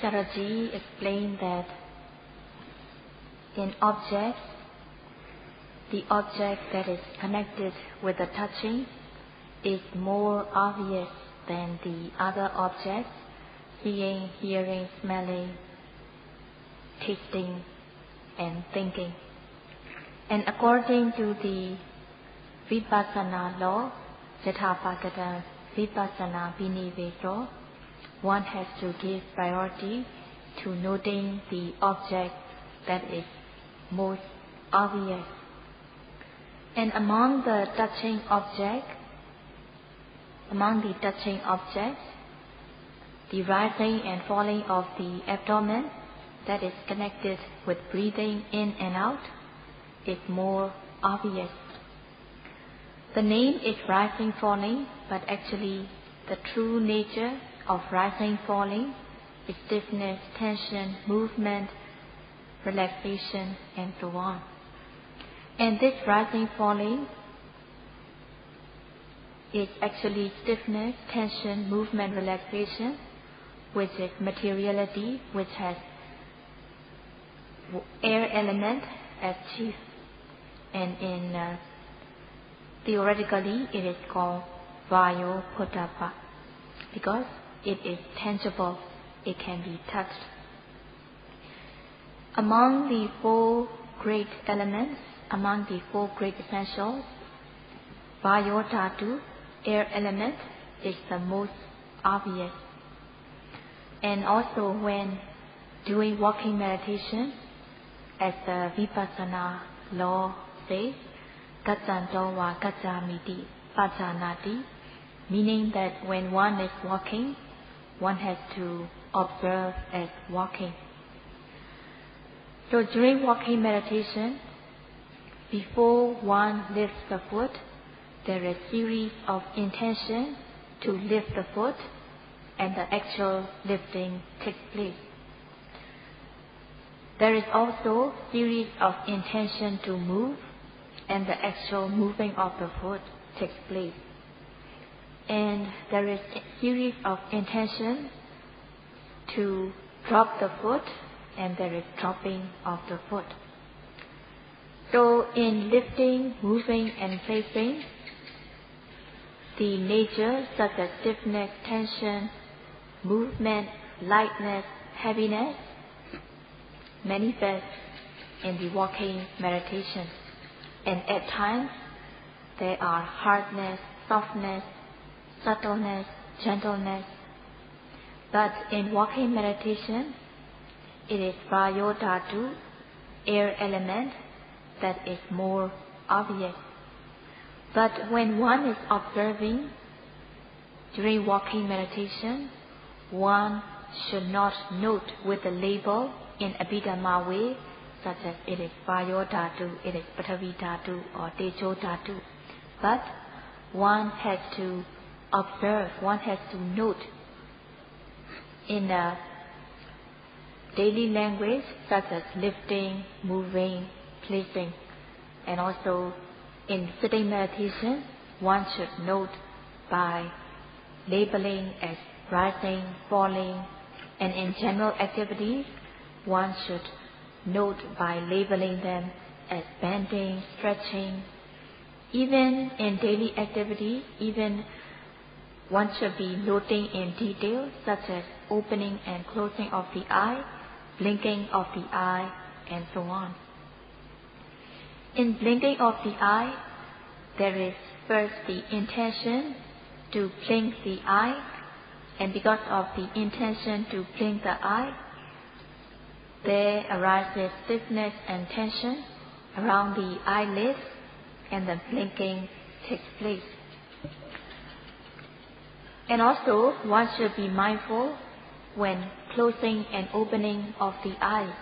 Sayadaw explained that in objects, the object that is connected with the touching is more obvious than the other objects, seeing, hearing, smelling, tasting, and thinking. And according to the Vipassana law, Yathaphagata Vipassana Biniveso, one has to give priority to noting the object that is most obvious. And among the touching objects, the rising and falling of the abdomen that is connected with breathing in and out is more obvious. The name is rising, falling, but actually the true nature of rising, falling is stiffness, tension, movement, relaxation, and so on. And this rising, falling is actually stiffness, tension, movement, relaxation, which is materiality, which has air element as chief. And in theoretically, it is called Vayopotapa because it is tangible, it can be touched. Among the four great elements, among the four great essentials, Vayodhatu, air element, is the most obvious. And also when doing walking meditation, as the Vipassana law says, Gaccanto wa gacchāmiti pajanati, meaning that when one is walking, one has to observe as walking. So during walking meditation, before one lifts the foot, there is a series of intention to lift the foot, and the actual lifting takes place. There is also a series of intention to move, and the actual moving of the foot takes place. And there is a series of intention to drop the foot, and there is dropping of the foot. So in lifting, moving, and placing, the nature such as stiffness, tension, movement, lightness, heaviness manifest in the walking meditation. And at times there are hardness, softness, subtleness, gentleness. But in walking meditation, it is Vayodhatu, air element, that is more obvious. But when one is observing during walking meditation, one should not note with a label in Abhidhamma way, such as it is Vayodhatu, it is Pathavidhatu, or Tejodhatu. But one has to observe, one has to note in a daily language, such as lifting, moving, placing. And also in sitting meditation, one should note by labeling as rising, falling, and in general activities, one should note by labeling them as bending, stretching. Even in daily activities, even one should be noting in detail, such as opening and closing of the eye, blinking of the eye, and so on. In blinking of the eye, there is first the intention to blink the eye, and because of the intention to blink the eye, there arises stiffness and tension around the eyelids, and the blinking takes place. And also, one should be mindful when closing and opening of the eyes.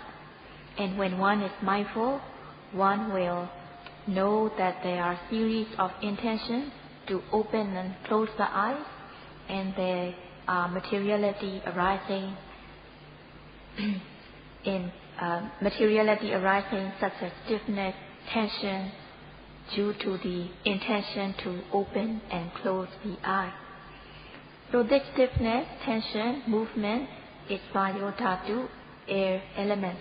And when one is mindful, one will know that there are series of intentions to open and close the eyes, and there are materiality arising such as stiffness, tension, due to the intention to open and close the eye. So this stiffness, tension, movement is Vayu Dhatu, air element,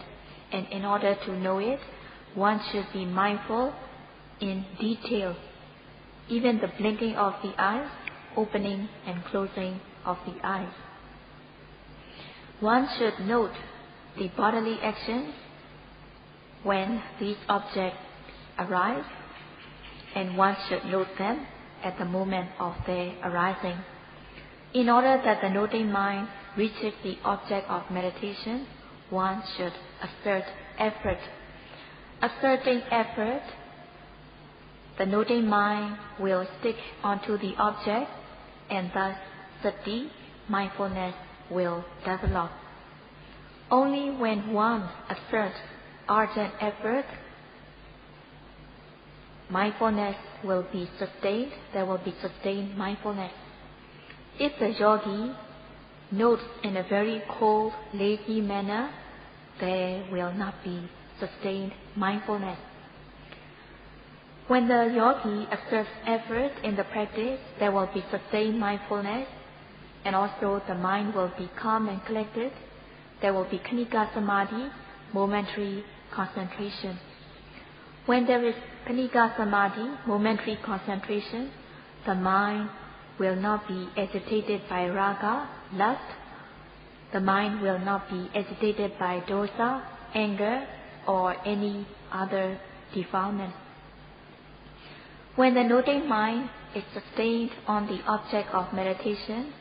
and in order to know it, one should be mindful in detail, even the blinking of the eyes, opening and closing of the eyes. One should note the bodily actions when these objects arise, and one should note them at the moment of their arising. In order that the noting mind reaches the object of meditation, one should assert effort. Asserting effort, the noting mind will stick onto the object, and thus sati, mindfulness, will develop. Only when one asserts ardent effort, mindfulness will be sustained, there will be sustained mindfulness. If the yogi notes in a very cold, lazy manner, there will not be sustained mindfulness. When the yogi exerts effort in the practice, there will be sustained mindfulness, and also the mind will be calm and collected. There will be khanika samadhi, momentary concentration. When there is khanika samadhi, momentary concentration, the mind will not be agitated by raga, lust. The mind will not be agitated by dosa, anger, or any other defilement. When the noting mind is sustained on the object of meditation,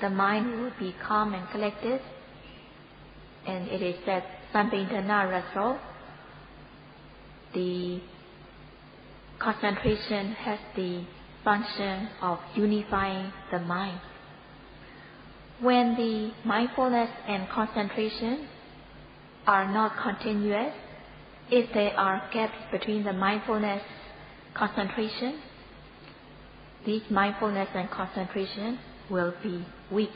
the mind will be calm and collected, and it is said, Sampindana Raso, the concentration has the function of unifying the mind. When the mindfulness and concentration are not continuous, if there are gaps between the mindfulness concentration, these mindfulness and concentration will be weak.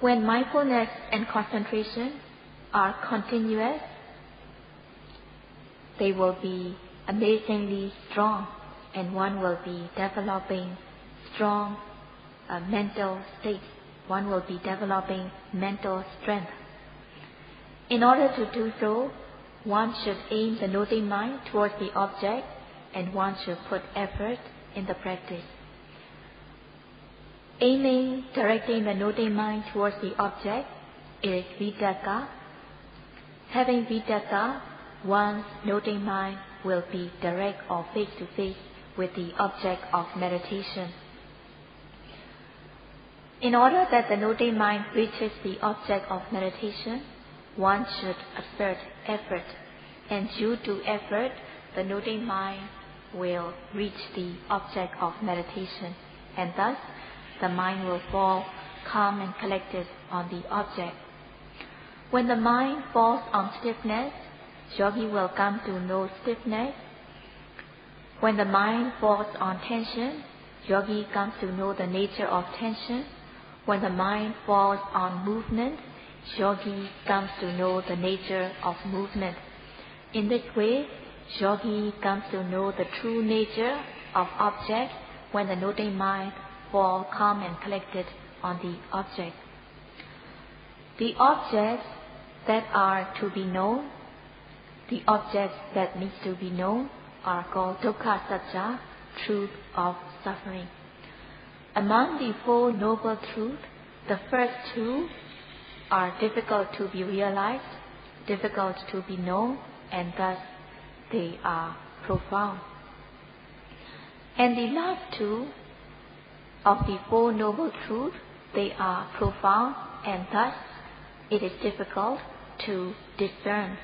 When mindfulness and concentration are continuous, they will be amazingly strong, and one will be developing strong mental state. One will be developing mental strength. In order to do so, one should aim the noting mind towards the object, and one should put effort in the practice. Aiming, directing the noting mind towards the object is vitakka. Having vitakka, one's noting mind will be direct or face to face with the object of meditation. In order that the noting mind reaches the object of meditation, one should exert effort, and due to effort, the noting mind will reach the object of meditation, and thus the mind will fall calm and collected on the object. When the mind falls on stiffness, yogi will come to know stiffness. When the mind falls on tension, yogi comes to know the nature of tension. When the mind falls on movement, yogi comes to know the nature of movement. In this way, yogi comes to know the true nature of object when the noting mind falls calm and collected on the object. The objects that are to be known, the objects that need to be known, are called dukkha satya, truth of suffering. Among the Four Noble Truths, the first two are difficult to be realized, difficult to be known, and thus they are profound. And the last two of the Four Noble Truths, they are profound, and thus it is difficult to discern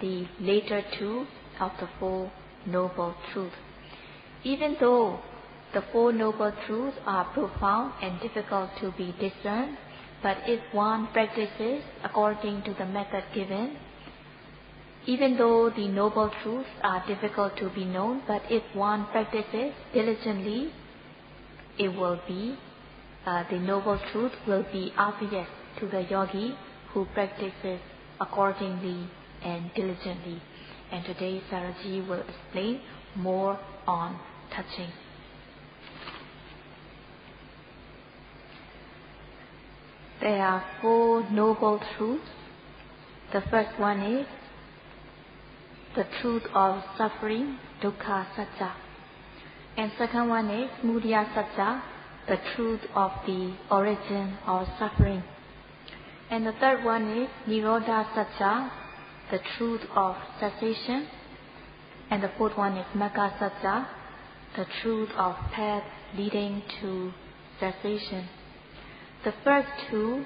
the later two of the Four Noble Truths. Even though the Four Noble Truths are profound and difficult to be discerned, but if one practices according to the method given, even though the Noble Truths are difficult to be known, but if one practices diligently, it will be, the Noble Truth will be obvious to the yogi who practices accordingly and diligently. And today Saraji will explain more on touching. There are four noble truths. The first one is the truth of suffering, dukkha satya. And second one is mudaya satya, the truth of the origin of suffering. And the third one is nirodha satya, the truth of cessation. And the fourth one is magga satya, the truth of path leading to cessation. The first two,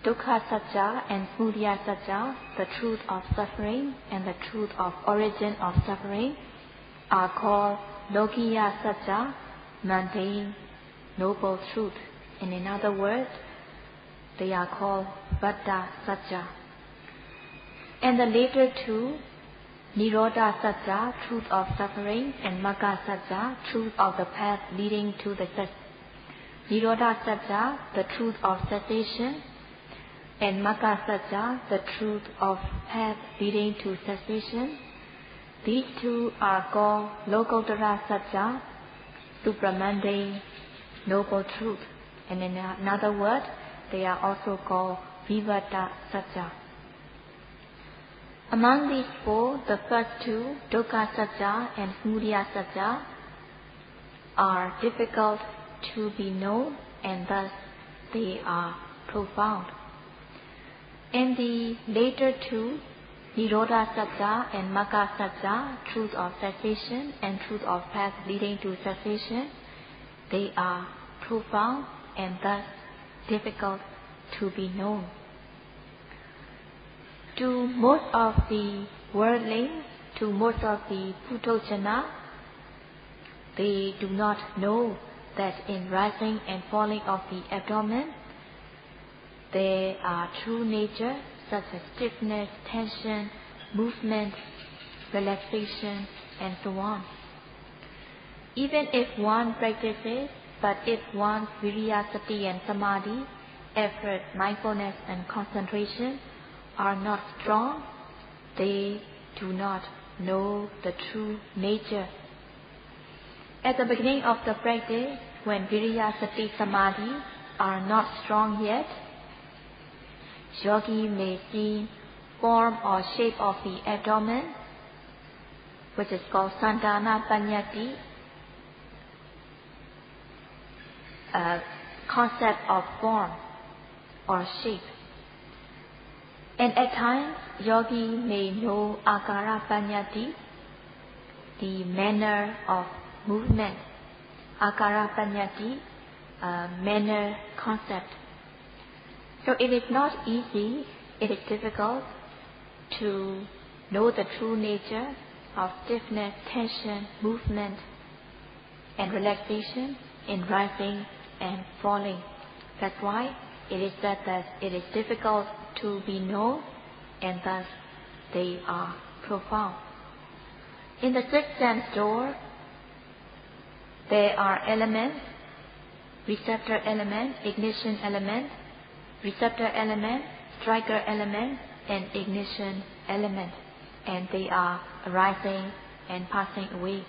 dukkha satya and mudaya satya, the truth of suffering and the truth of origin of suffering, are called lokiya satya, mundane, noble truth. And in other words, they are called vada satya. And the later two, nirodha satya, truth of suffering, and magga satya, truth of the path leading to the nirodha satya, the truth of cessation, and magga satya, the truth of path leading to cessation. These two are called lokuttara satya, supramundane, noble truth. And in another word, they are also called vivada satya. Among these four, the first two, dukkha satya and mudaya satya, are difficult to be known, and thus they are profound. And the later two, nirodha satya and magga satya, truth of cessation and truth of path leading to cessation, they are profound and thus difficult to be known. To most of the worldlings, to most of the puthojana, they do not know that in rising and falling of the abdomen, there are true natures such as stiffness, tension, movement, relaxation, and so on. Even if one practices, but if one's viriya, sati, and samadhi, effort, mindfulness, and concentration are not strong, they do not know the true nature. At the beginning of the practice, when viriya, sati, samadhi are not strong yet, yogi may see form or shape of the abdomen, which is called sandhana panyati, concept of form or shape. And at times, yogi may know akara panyati, the manner of movement. Akara panyati, manner concept. So it is not easy, it is difficult to know the true nature of stiffness, tension, movement, and relaxation in rising and falling. That's why it is said that it is difficult to be known, and thus they are profound. In the sixth sense door, there are elements, receptor element, ignition element, receptor element, striker element, and ignition element, and they are arising and passing away.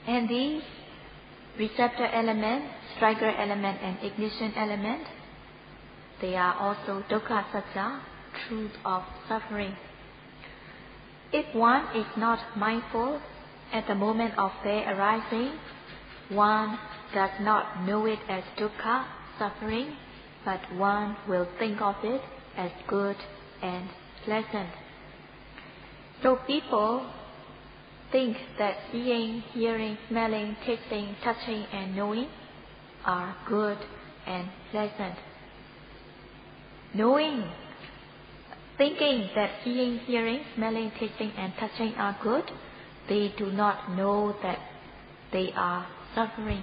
And these receptor element, striker element, and ignition element, they are also dukkha satya, truth of suffering. If one is not mindful at the moment of their arising, one does not know it as dukkha, suffering, but one will think of it as good and pleasant. So people think that seeing, hearing, smelling, tasting, touching, and knowing are good and pleasant. Thinking that seeing, hearing, smelling, tasting, and touching are good, they do not know that they are suffering.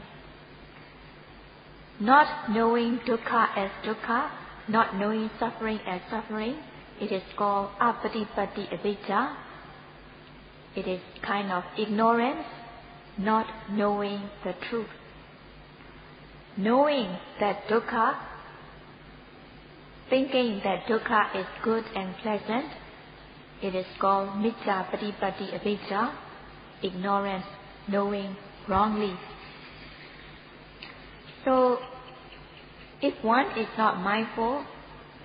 Not knowing dukkha as dukkha, not knowing suffering as suffering, it is called apatipatti avijja. It is kind of ignorance, not knowing the truth. Knowing that dukkha, thinking that dukkha is good and pleasant, it is called micca patipatti avijja, ignorance, knowing wrongly. So, If one is not mindful,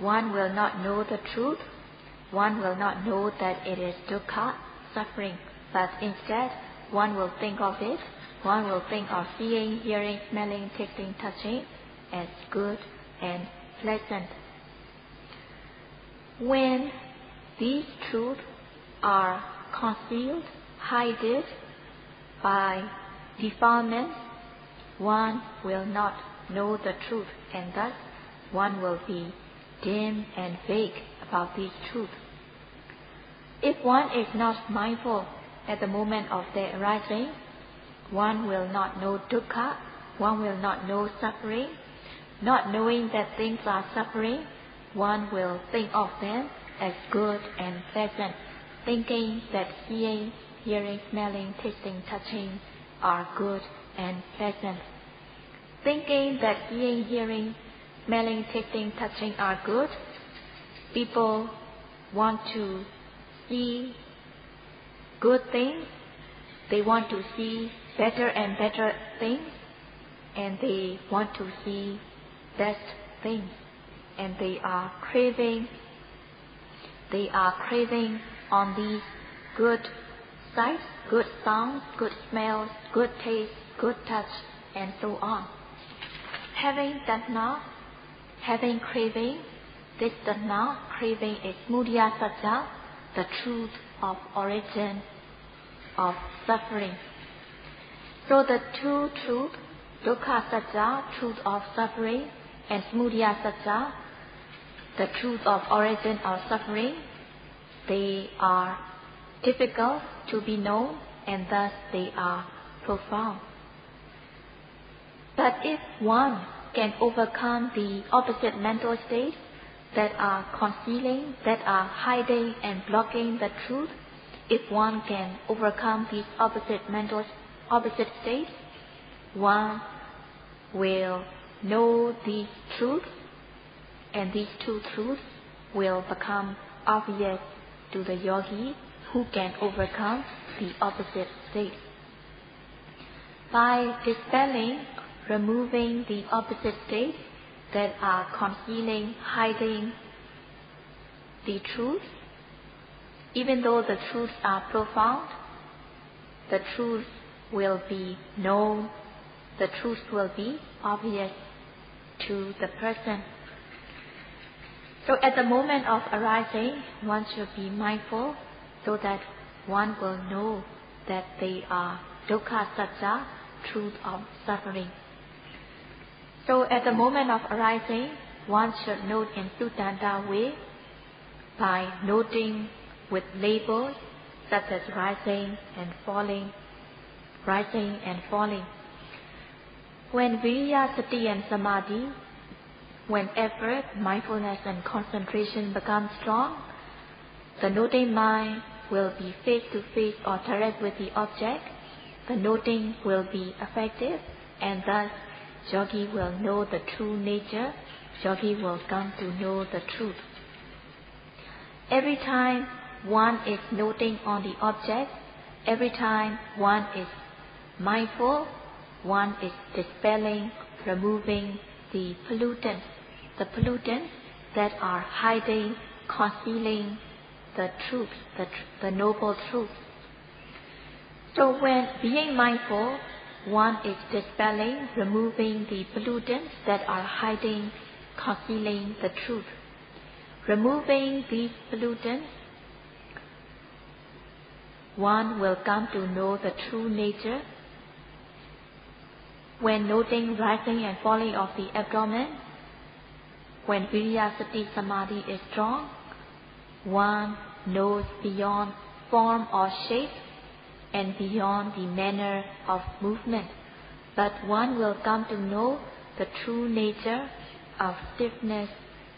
one will not know the truth. One will not know that it is dukkha, suffering, but instead one will think of it. One will think of seeing, hearing, smelling, tasting, touching as good and pleasant. When these truths are concealed, hidden by defilement, one will not know the truth, and thus one will be dim and vague about these truths. If one is not mindful at the moment of their arising, one will not know dukkha, one will not know suffering. Not knowing that things are suffering, one will think of them as good and pleasant, thinking that seeing, hearing, smelling, tasting, touching are good and pleasant. Thinking that seeing, hearing, smelling, tasting, touching are good, people want to see good things, they want to see better and better things, and they want to see best things, and they are craving on these good sights, good sounds, good smells, good taste, good touch, and so on. Having tanha, having craving, this tanha, craving is mudya satya, the truth of origin of suffering. So the two truths, dukkha satya, truth of suffering, and samudaya satya, the truth of origin of suffering, they are difficult to be known, and thus they are profound. But if one can overcome the opposite mental states that are concealing, that are hiding and blocking the truth, if one can overcome these opposite states, one will know these truths, and these two truths will become obvious to the yogi who can overcome the opposite states. By dispelling, removing the opposite states that are concealing, hiding the truth, even though the truths are profound, the truth will be known, the truth will be obvious to the person. So at the moment of arising, one should be mindful so that one will know that they are dukkha satya, truth of suffering. So at the moment of arising, one should note in Sutanta way by noting with labels such as rising and falling, rising and falling. When viriya, sati and samadhi, when effort, mindfulness and concentration become strong, the noting mind will be face to face or direct with the object. The noting will be effective, and thus yogi will know the true nature. Yogi will come to know the truth. Every time one is noting on the object, every time one is mindful, one is dispelling, removing the pollutants that are hiding, concealing the truth, the noble truth. So when being mindful, one is dispelling, removing the pollutants that are hiding, concealing the truth. Removing these pollutants, one will come to know the true nature. When noting rising and falling of the abdomen, when viriya, sati, samadhi is strong, one knows beyond form or shape and beyond the manner of movement, but one will come to know the true nature of stiffness,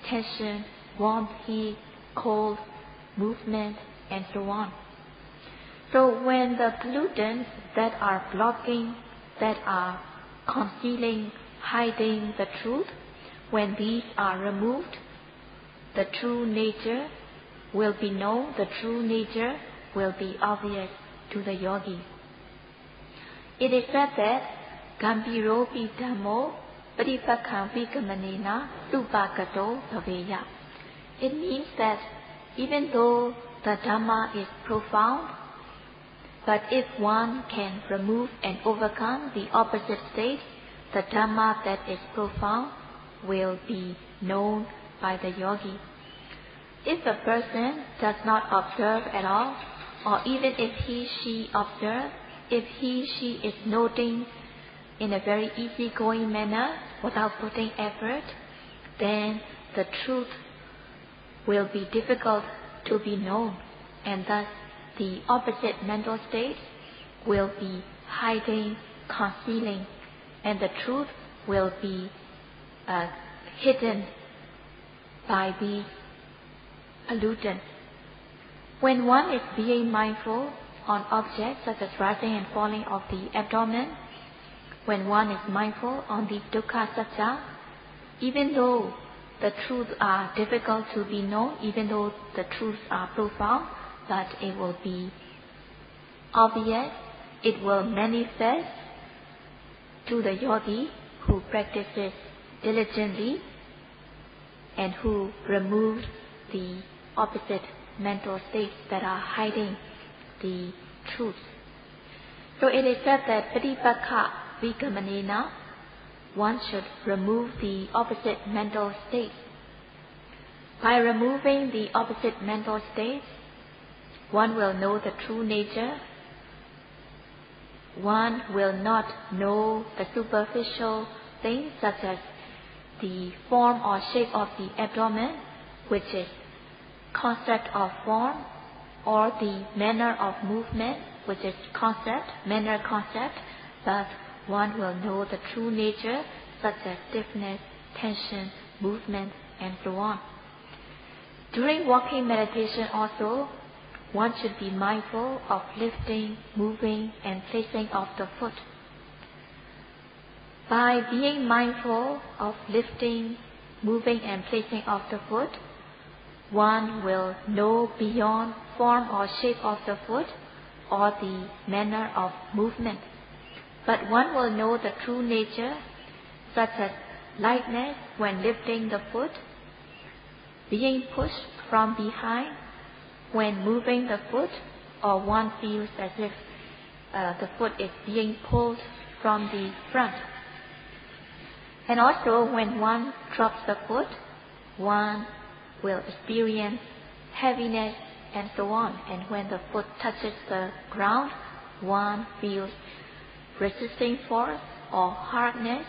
tension, warmth, heat, cold, movement, and so on. So when the pollutants that are blocking, that are concealing, hiding the truth, when these are removed, the true nature will be known, the true nature will be obvious to the yogi. It is said that Gambhiro pi Dhammo Padipakkha Vikamanena Rupagato Bhaveya. It means that even though the Dhamma is profound, but if one can remove and overcome the opposite state, the Dhamma that is profound will be known by the yogi. If a person does not observe at all, or even if he/she observes, if he/she is noting in a very easygoing manner without putting effort, then the truth will be difficult to be known, and thus the opposite mental state will be hiding, concealing, and the truth will be hidden by these pollutants. When one is being mindful on objects such as rising and falling of the abdomen, when one is mindful on the dukkha satya, even though the truths are difficult to be known, even though the truths are profound, but it will be obvious, it will manifest to the yogi who practices diligently and who removes the opposite mental states that are hiding the truth. So it is said that Padipakkha Vikamanena, one should remove the opposite mental states. By removing the opposite mental states, one will know the true nature. One will not know the superficial things such as the form or shape of the abdomen, which is concept of form, or the manner of movement, which is manner concept, but one will know the true nature such as stiffness, tension, movement, and so on. During walking meditation also, one should be mindful of lifting, moving, and placing of the foot. By being mindful of lifting, moving, and placing of the foot, one will know beyond form or shape of the foot or the manner of movement. But one will know the true nature, such as lightness when lifting the foot, being pushed from behind when moving the foot, or one feels as if the foot is being pulled from the front. And also when one drops the foot, one will experience heaviness and so on. And when the foot touches the ground, one feels resisting force or hardness.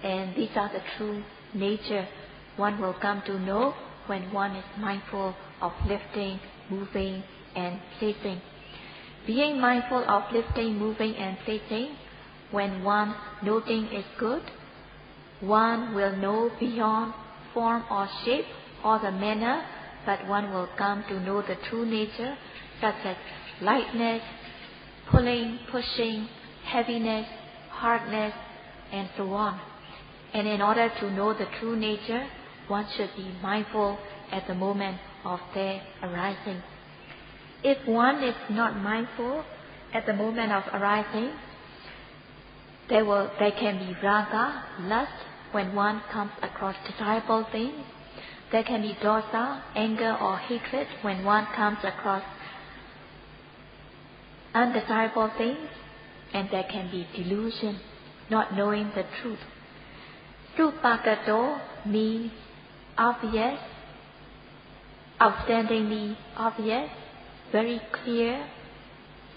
And these are the true nature one will come to know when one is mindful of lifting, moving, and placing. Being mindful of lifting, moving, and placing, when one noting is good, one will know beyond form or shape or the manner, but one will come to know the true nature, such as lightness, pulling, pushing, heaviness, hardness, and so on. And in order to know the true nature, one should be mindful at the moment of their arising. If one is not mindful at the moment of arising, there can be raga, lust, when one comes across desirable things. There can be dosa, anger or hatred, when one comes across undesirable things. And there can be delusion, not knowing the truth. Rupagato means obvious, outstandingly obvious, very clear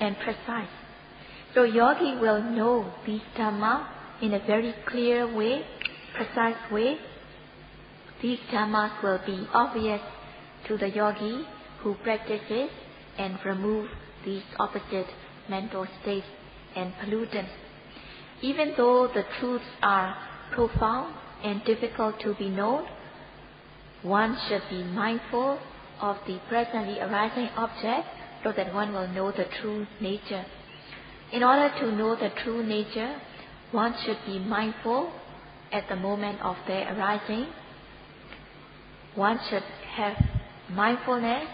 and precise. So yogi will know these Dhamma in a very clear way, precise way. These Dhammas will be obvious to the yogi who practices and remove these opposite mental states and pollutants. Even though the truths are profound and difficult to be known, one should be mindful of the presently arising object so that one will know the true nature. In order to know the true nature, one should be mindful at the moment of their arising. One should have mindfulness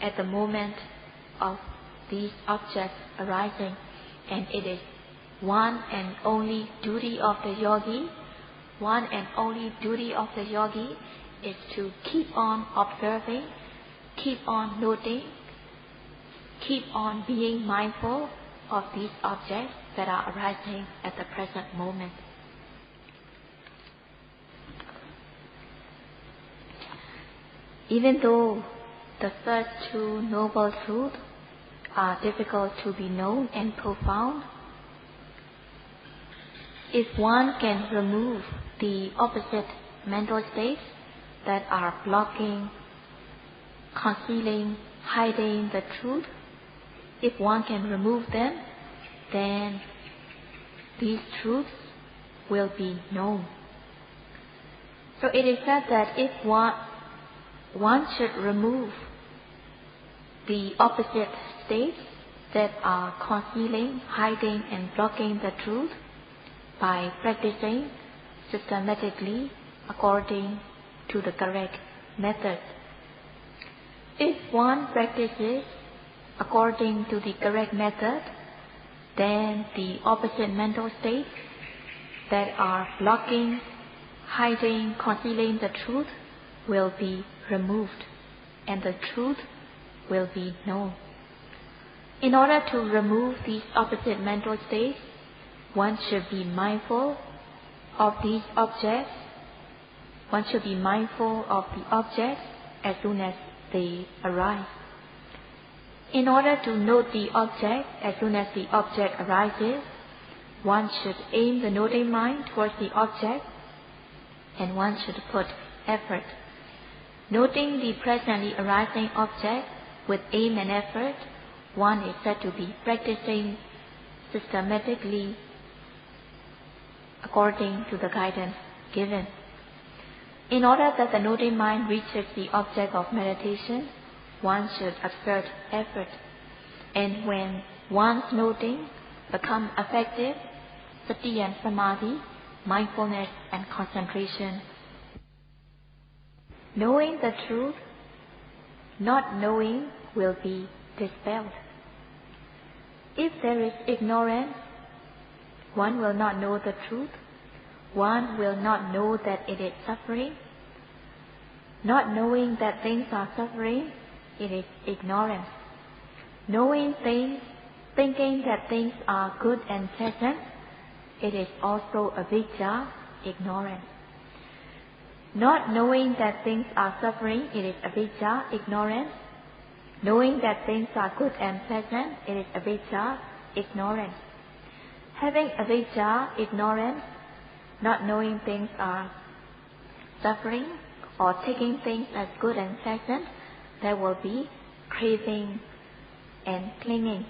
at the moment of these objects arising, and it is one and only duty of the yogi, one and only duty of the yogi is to keep on observing, keep on noting, keep on being mindful of these objects that are arising at the present moment. Even though the first two noble truths are difficult to be known and profound, if one can remove the opposite mental states that are blocking, concealing, hiding the truth, if one can remove them, then these truths will be known. So it is said that if one should remove the opposite states that are concealing, hiding and blocking the truth by practicing systematically according to the correct method. If one practices according to the correct method, then the opposite mental states that are blocking, hiding, concealing the truth will be removed, and the truth will be known. In order to remove these opposite mental states, one should be mindful of these objects. One should be mindful of the objects as soon as they arise. In order to note the object as soon as the object arises, one should aim the noting mind towards the object, and one should put effort. Noting the presently arising object with aim and effort, one is said to be practicing systematically according to the guidance given. In order that the noting mind reaches the object of meditation, one should exert effort. And when one's noting becomes effective, sati and samadhi, mindfulness and concentration. Knowing the truth, not knowing will be dispelled. If there is ignorance, one will not know the truth. One will not know that it is suffering. Not knowing that things are suffering, it is ignorance. Knowing things, thinking that things are good and pleasant, it is also avijja, ignorance. Not knowing that things are suffering, it is avijja, ignorance. Knowing that things are good and pleasant, it is avijja, ignorance. Having avijja, ignorance, not knowing things are suffering or taking things as good and pleasant, there will be craving and clinging.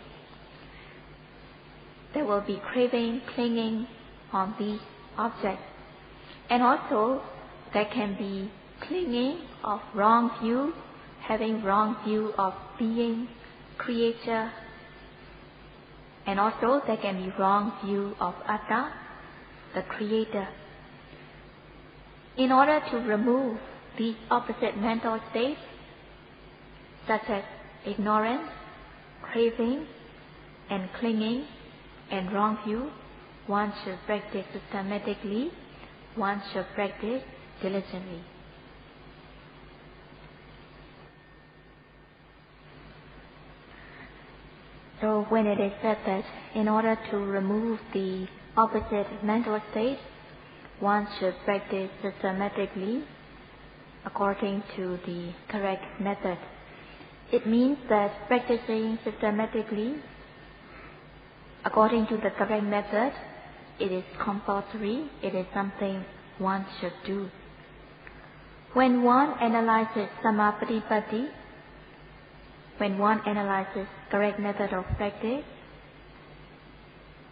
There will be craving, clinging on these objects. And also, there can be clinging of wrong view, having wrong view of being, creature. And also, there can be wrong view of atta, the creator. In order to remove these opposite mental states, such as ignorance, craving, and clinging, and wrong view, one should practice systematically, one should practice diligently. So when it is said that in order to remove the opposite mental states, one should practice systematically according to the correct method, it means that practicing systematically according to the correct method, it is compulsory, it is something one should do. When one analyzes samapatipatti, when one analyzes correct method of practice,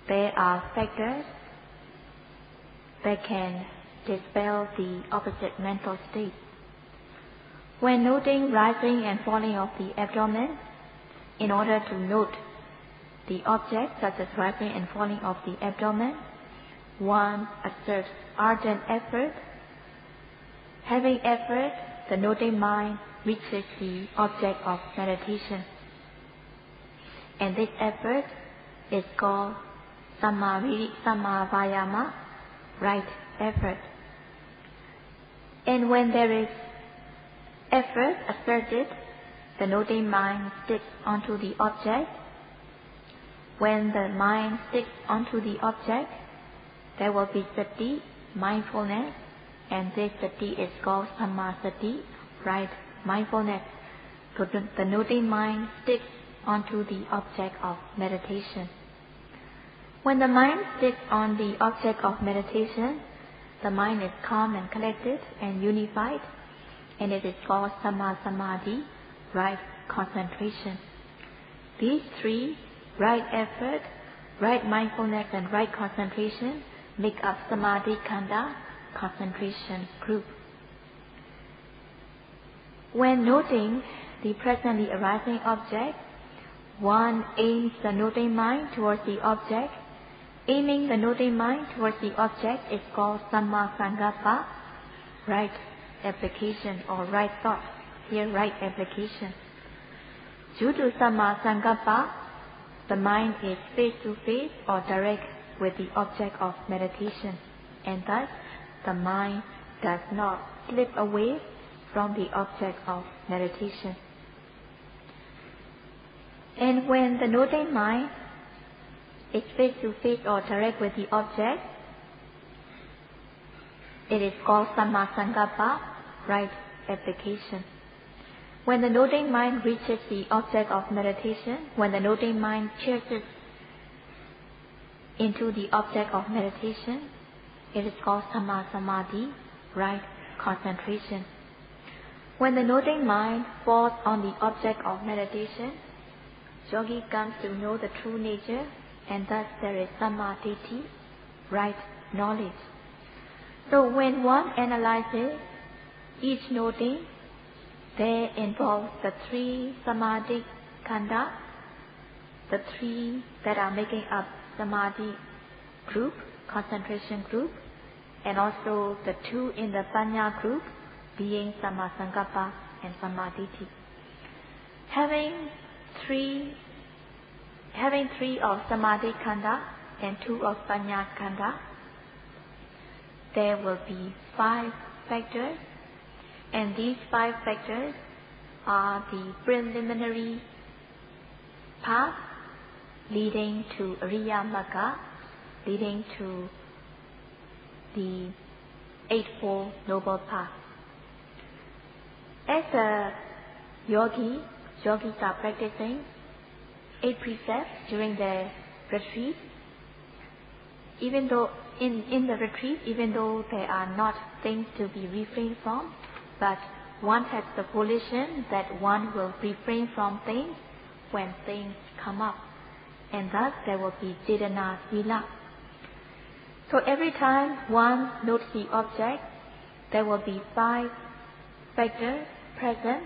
there are factors that can dispel the opposite mental state. When noting rising and falling of the abdomen, in order to note the objects such as rising and falling of the abdomen, one exerts ardent effort. Having effort, the noting mind reaches the object of meditation. And this effort is called Samma Vayama, right effort. And when there is effort asserted, the noting mind sticks onto the object. When the mind sticks onto the object, there will be sati, mindfulness, and this sati is called sammasati, right mindfulness. So the noting mind sticks onto the object of meditation. When the mind sticks on the object of meditation, the mind is calm and collected and unified, and it is called samma samadhi, right concentration. These three, right effort, right mindfulness, and right concentration, make up samadhi khanda, concentration group. When noting the presently arising object, one aims the noting mind towards the object. Aiming the noting mind towards the object is called samma sankappa, right application or right thought. Here, right application. Due to samma sankappa, the mind is face to face or direct with the object of meditation, and thus the mind does not slip away from the object of meditation. And when the noting mind is face to face or direct with the object, it is called samma sankappa, right application. When the noting mind reaches the object of meditation, when the noting mind pierces into the object of meditation, it is called samma samadhi, right concentration. When the noting mind falls on the object of meditation, yogi comes to know the true nature, and thus there is samma ditti, right knowledge. So when one analyzes each noting, there involves the three samadhi khanda, the three that are making up samadhi group, concentration group, and also the two in the panya group, being samma sankappa and samma ditti. Having three of samadhi khanda and two of panya khanda, there will be 5 factors, and these 5 factors are the preliminary path leading to Ariya Magga, leading to the Eightfold Noble Path. As a yogis are practicing 8 precepts during their retreat. Even though in the retreat, even though there are not things to be refrained from, but one has the volition that one will refrain from things when things come up, and thus there will be Cetana Sila. So every time one notes the object, there will be 5 factors present,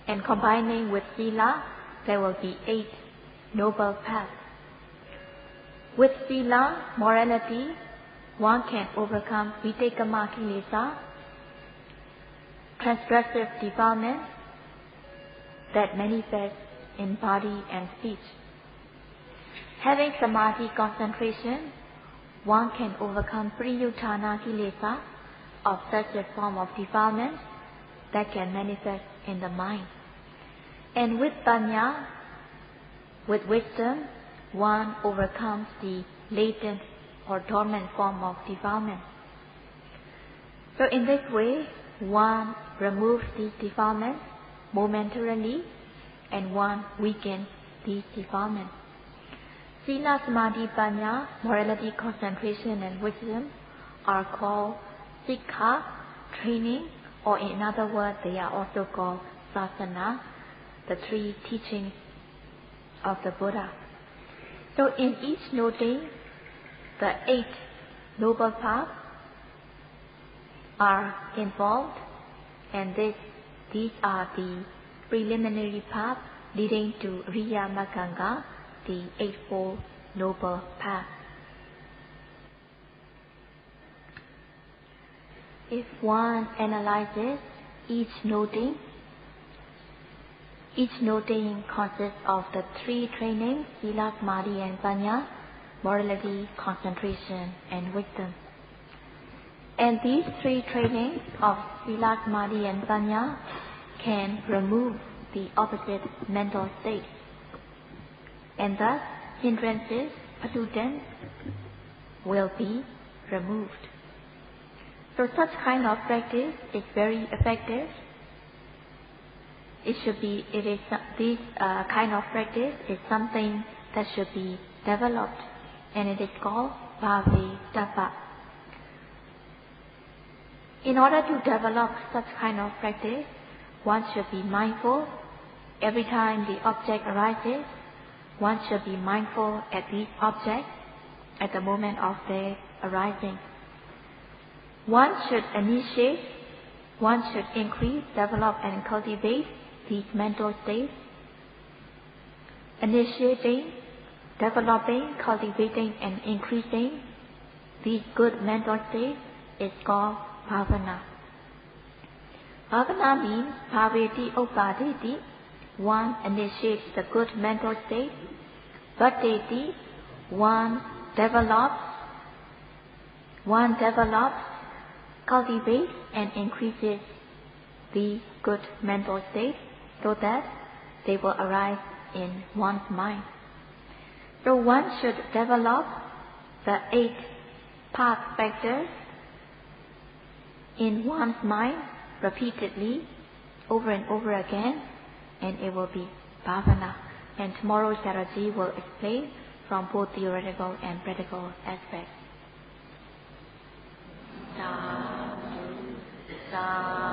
and combining with Sila, there will be 8 noble paths. With Sila, morality, one can overcome Vitekama Kilesa, transgressive defilements that manifest in body and speech. Having Samadhi concentration, one can overcome Priyuttana Kilesa, of such a form of defilement that can manifest in the mind. And with Panya, with wisdom, one overcomes the latent or dormant form of defilement. So in this way, one removes these defilements momentarily, and one weakens these defilements. Sila, Samadhi, Panya, morality, concentration, and wisdom are called Sikha, training, or in other words, they are also called Sasana, the 3 teachings of the Buddha. So in each noting, the 8 noble paths are involved, and these are the preliminary paths leading to Riya Maganga, the Eightfold Noble Path. If one analyzes each noting consists of the 3 trainings, Sila, Samadhi, and Panya, morality, concentration, and wisdom. And these three trainings of Sila, Samadhi, and Panya can remove the opposite mental state. And thus, hindrances, pollutants, will be removed. So such kind of practice is very effective. This kind of practice is something that should be developed, and it is called Paṇḍitā. In order to develop such kind of practice, one should be mindful. Every time the object arises, one should be mindful at these objects at the moment of their arising. One should initiate, one should increase, develop, and cultivate these mental states. Initiating, developing, cultivating, and increasing these good mental states is called bhavana. Bhavana means bhaveti upadeti. One initiates the good mental state. Bhatteti, one develops, cultivates, and increases the good mental state so that they will arise in one's mind. So one should develop the 8 path factors in one's mind repeatedly, over and over again, and it will be bhavana. And tomorrow Sharaji will explain from both theoretical and practical aspects. Sadhu, sadhu.